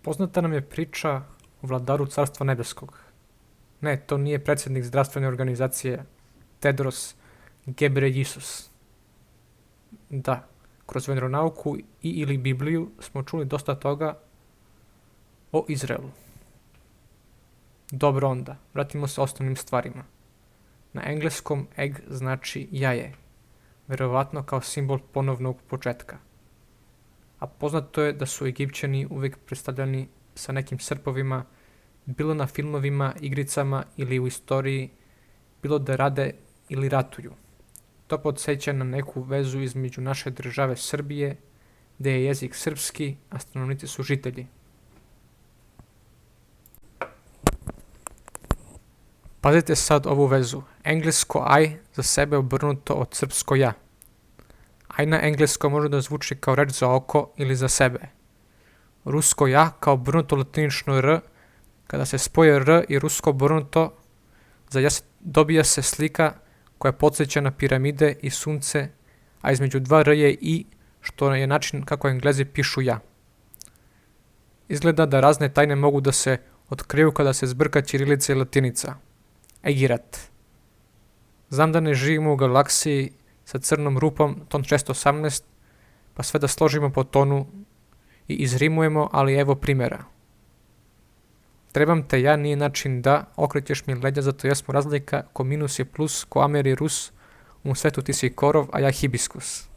Poznata nam je priča o vladaru Carstva nebeskog. Ne, to nije predsjednik zdravstvene organizacije Tedros Ghebreyesus. Da, kroz veronauku i ili Bibliju smo čuli dosta toga o Izraelu. Dobro onda, vratimo se osnovnim stvarima. Na engleskom egg znači jaje, verovatno kao simbol ponovnog početka. A poznato je da su Egipćani uvijek predstavljani sa nekim srpovima, bilo na filmovima, igricama ili u istoriji, bilo da rade ili ratuju. To podsjeća na neku vezu između naše države Srbije, gdje je jezik srpski, a stanovnici su žitelji. Pazite sad ovu vezu. Englesko I za sebe obrnuto od srpsko ja. I na engleskom može da zvuči kao reč za oko ili za sebe. Rusko ja kao obrnuto latinično r, kada se spoje r i rusko obrnuto, za ja dobija se slika koja podsjeća na piramide i sunce, a između dva r je i, što je način kako Englezi pišu ja. Izgleda da razne tajne mogu da se otkriju kada se zbrka ćirilica i latinica. Egirat. Znam da ne živimo u galaksiji sa crnom rupom ton 618, pa sve da složimo po tonu i izrimujemo, ali evo primjera. Trebam te ja nije način da, okrećeš mi leđa, zato jesmo razlika, ko minus je plus, ko Amer je Rus, u svetu ti si korov, a ja hibiskus.